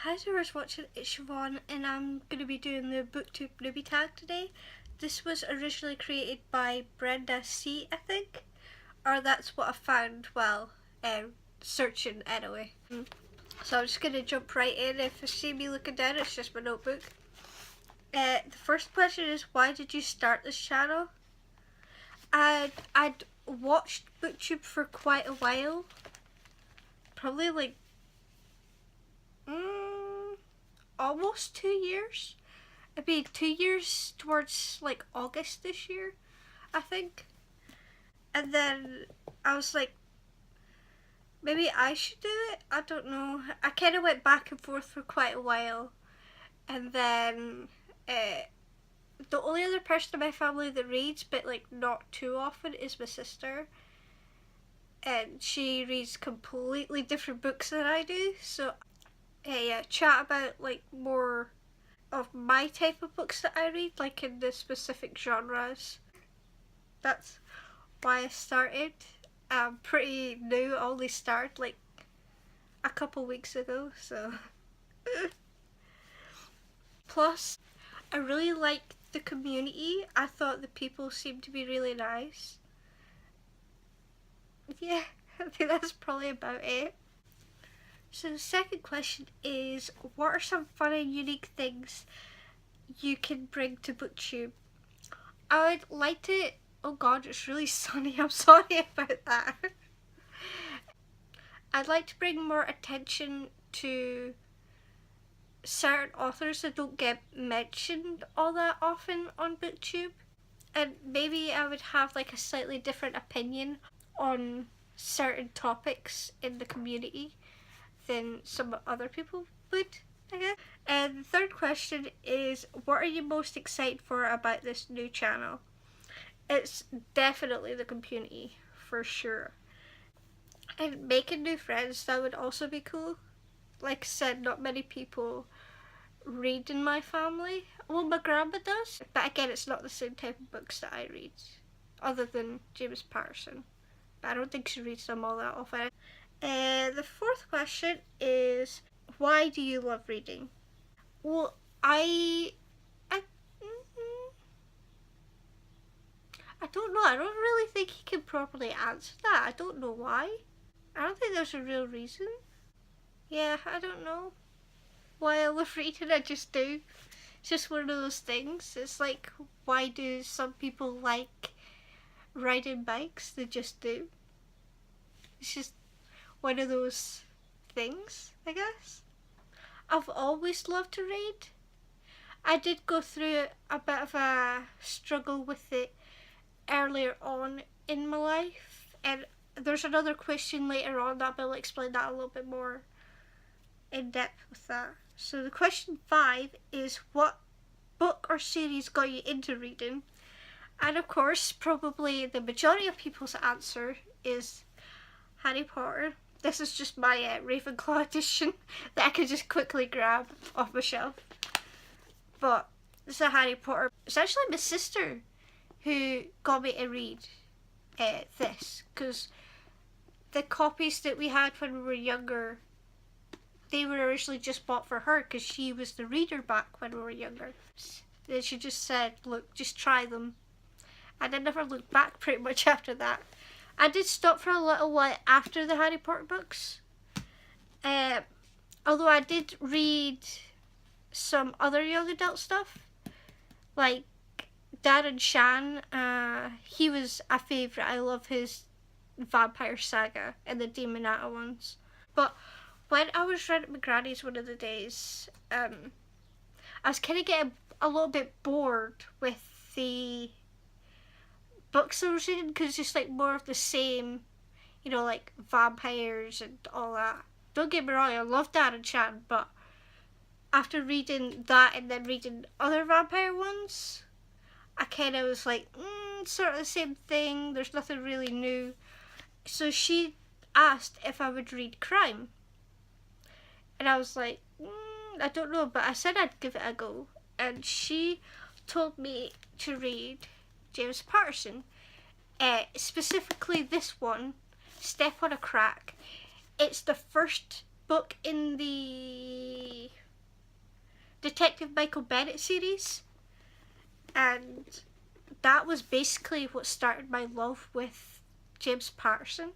Hi viewers watching, it's Siobhan and I'm going to be doing the Booktube Newbie Tag today. This was originally created by Brenda C, I think, or that's what I found while searching anyway. So I'm just going to jump right in. If you see me looking down, it's just my notebook. The first question is, why did you start this channel? I'd watched Booktube for quite a while, probably like almost 2 years. It'd be 2 years towards like August this year, I think. And then I was like, maybe I should do it. I don't know. I kind of went back and forth for quite a while. And then the only other person in my family that reads, but like not too often, is my sister. And she reads completely different books than I do. So chat about like more of my type of books that I read, like in the specific genres. That's why I started. I'm pretty new, I only started like a couple weeks ago, so. Plus, I really like the community. I thought the people seemed to be really nice. Yeah, I think that's probably about it. So the second question is, what are some fun and unique things you can bring to Booktube? I would like to, oh god, it's really sunny, I'm sorry about that. I'd like to bring more attention to certain authors that don't get mentioned all that often on Booktube. And maybe I would have like a slightly different opinion on certain topics in the community than some other people would, I guess. And the third question is, what are you most excited for about this new channel? It's definitely the community, for sure. And making new friends, that would also be cool. Like I said, not many people read in my family. Well, my grandma does, but again, it's not the same type of books that I read, other than James Patterson. But I don't think she reads them all that often. The fourth question is, why do you love reading? Well, I don't know. I don't really think he can properly answer that. I don't know why. I don't think there's a real reason. Yeah, I don't know why I love reading. I just do. It's just one of those things. It's like, why do some people like riding bikes? They just do. It's just one of those things, I guess. I've always loved to read. I did go through a bit of a struggle with it earlier on in my life, and there's another question later on that will explain that a little bit more in depth with that. So the question 5 is, what book or series got you into reading? And of course, probably the majority of people's answer is Harry Potter. This is just my Ravenclaw edition that I could just quickly grab off my shelf. But it's a Harry Potter. It's actually my sister who got me to read this, because the copies that we had when we were younger, they were originally just bought for her because she was the reader back when we were younger. Then she just said, look, just try them. And I never looked back pretty much after that. I did stop for a little while after the Harry Potter books. Although I did read some other young adult stuff. Like Darren Shan, he was a favourite. I love his Vampire Saga and the Demonata ones. But when I was reading at my granny's one of the days, I was kind of getting a little bit bored with the books I was reading, because it's just like more of the same, you know, like vampires and all that. Don't get me wrong, I love Darren Shan, but after reading that and then reading other vampire ones, I kind of was like, sort of the same thing, there's nothing really new. So she asked if I would read crime. And I was like, I don't know, but I said I'd give it a go. And she told me to read James Patterson. Specifically this one, Step on a Crack. It's the first book in the Detective Michael Bennett series, and that was basically what started my love with James Patterson.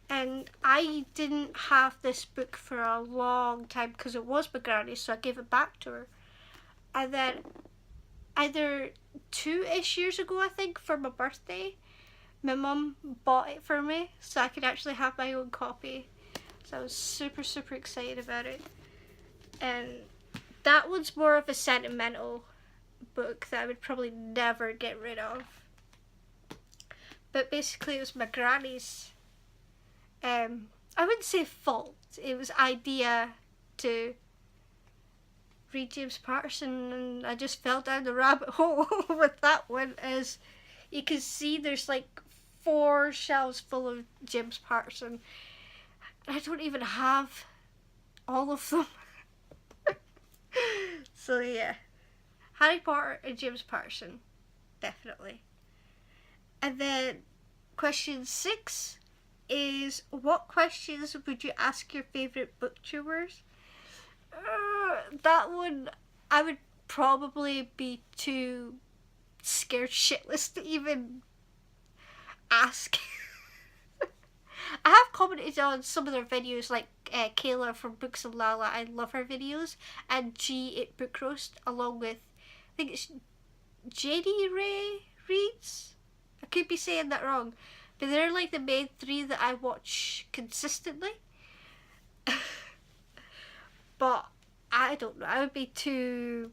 And I didn't have this book for a long time because it was my granny's, so I gave it back to her. And then either 2-ish years ago, I think, for my birthday, my mum bought it for me so I could actually have my own copy. So I was super, super excited about it. And that one's more of a sentimental book that I would probably never get rid of. But basically it was my granny's, I wouldn't say fault, it was idea to read James Patterson, and I just fell down the rabbit hole with that one. As you can see, there's like 4 shelves full of James Patterson. I don't even have all of them. So yeah, Harry Potter and James Patterson, definitely. And then question 6 is, what questions would you ask your favourite booktubers? That one, I would probably be too scared shitless to even ask. I have commented on some of their videos, like Kayla from Books and Lala. I love her videos, and G at Book Roast, along with, I think it's JD Ray Reads. I could be saying that wrong, but they're like the main 3 that I watch consistently. But I don't know, I would be too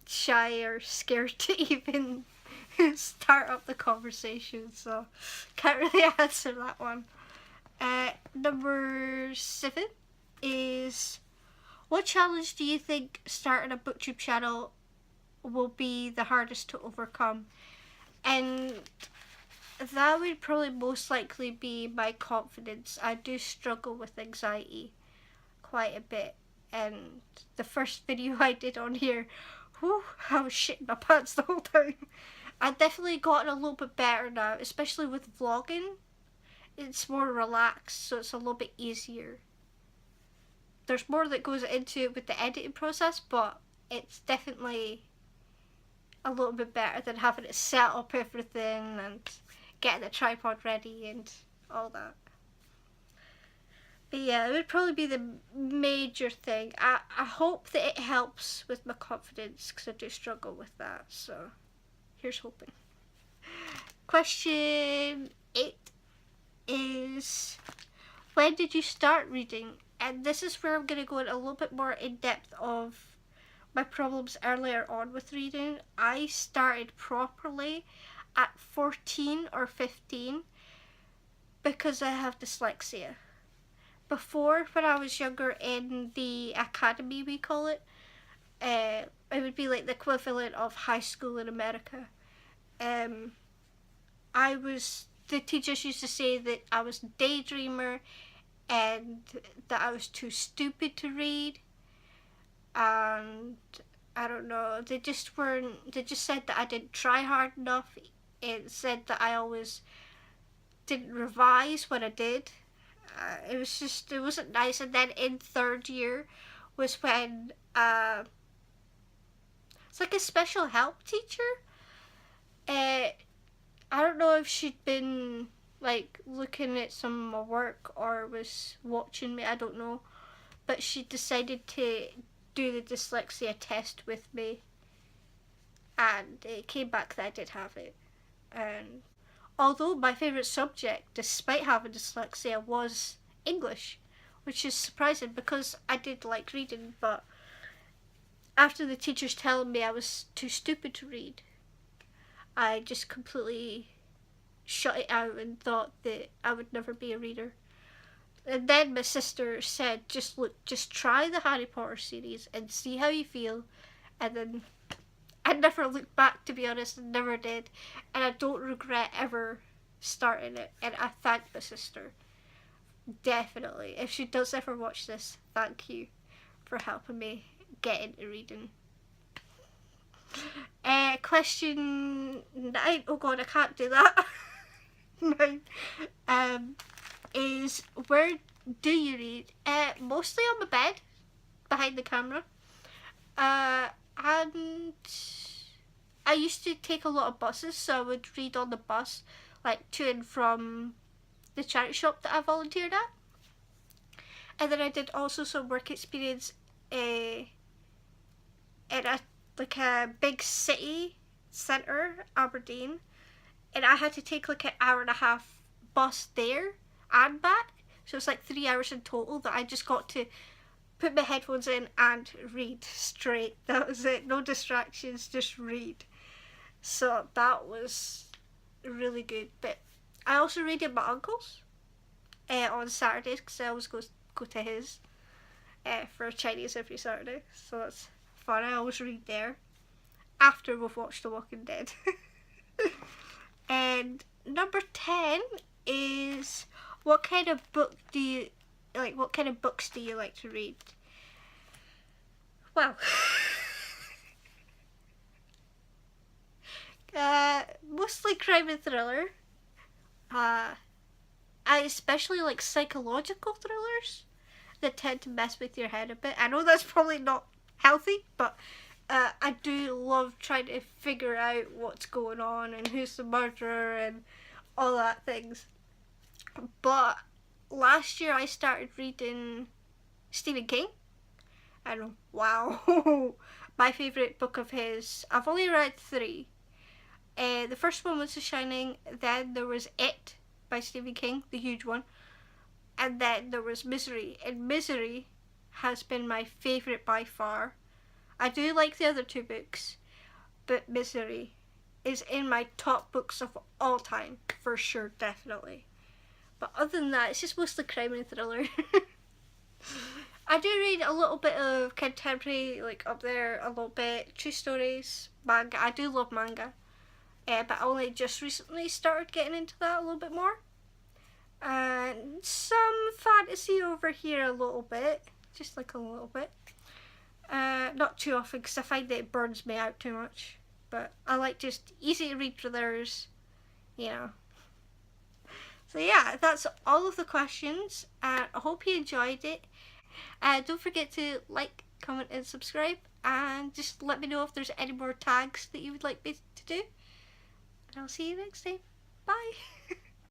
shy or scared to even start up the conversation, so can't really answer that one. Number 7 is, what challenge do you think starting a booktube channel will be the hardest to overcome? And that would probably most likely be my confidence. I do struggle with anxiety quite a bit, and the first video I did on here, whew, I was shitting my pants the whole time. I've definitely gotten a little bit better now, especially with vlogging. It's more relaxed, so it's a little bit easier. There's more that goes into it with the editing process, but it's definitely a little bit better than having to set up everything and getting the tripod ready and all that. But yeah, it would probably be the major thing. I hope that it helps with my confidence, because I do struggle with that, so here's hoping. Question 8 is, when did you start reading? And this is where I'm going to go in a little bit more in depth of my problems earlier on with reading. I started properly at 14 or 15 because I have dyslexia. Before, when I was younger, in the academy we call it, it would be like the equivalent of high school in America. The teachers used to say that I was a daydreamer and that I was too stupid to read, and I don't know, they just said that I didn't try hard enough. It said that I always didn't revise when I did. It wasn't nice. And then in 3rd year was when it's like a special help teacher. I don't know if she'd been like looking at some of my work or was watching me, I don't know, but she decided to do the dyslexia test with me, and it came back that I did have it. And although my favourite subject, despite having dyslexia, was English, which is surprising because I did like reading, but after the teachers telling me I was too stupid to read, I just completely shut it out and thought that I would never be a reader. And then my sister said, just try the Harry Potter series and see how you feel. And then I never looked back, to be honest, and never did. And I don't regret ever starting it. And I thank my sister. Definitely. If she does ever watch this, thank you for helping me get into reading. Question 9. Oh god, I can't do that. 9. Is, where do you read? Mostly on my bed, behind the camera. And I used to take a lot of buses, so I would read on the bus, like to and from the charity shop that I volunteered at. And then I did also some work experience in a big city centre, Aberdeen, and I had to take like an hour and a half bus there and back. So it's like 3 hours in total that I just got to put my headphones in and read straight. That was it. No distractions, just read. So that was really good. But I also read at my uncle's on Saturdays, because I always go to his for Chinese every Saturday. So that's fun. I always read there after we've watched The Walking Dead. And number 10 is, what kind of books do you like to read? Well, mostly crime and thriller. I especially like psychological thrillers that tend to mess with your head a bit. I know that's probably not healthy, but I do love trying to figure out what's going on and who's the murderer and all that things. But last year I started reading Stephen King, and wow, my favourite book of his, I've only read 3. The first one was The Shining, then there was It by Stephen King, the huge one, and then there was Misery, and Misery has been my favourite by far. I do like the other 2 books, but Misery is in my top books of all time, for sure, definitely. But other than that, it's just mostly crime and thriller. I do read a little bit of contemporary, like up there a little bit, true stories, manga. I do love manga, but I only just recently started getting into that a little bit more. And some fantasy over here a little bit, just like a little bit. Not too often, because I find that it burns me out too much. But I like just easy to read thrillers, you know. So yeah, that's all of the questions. I hope you enjoyed it. Don't forget to like, comment and subscribe. And just let me know if there's any more tags that you would like me to do. And I'll see you next time. Bye.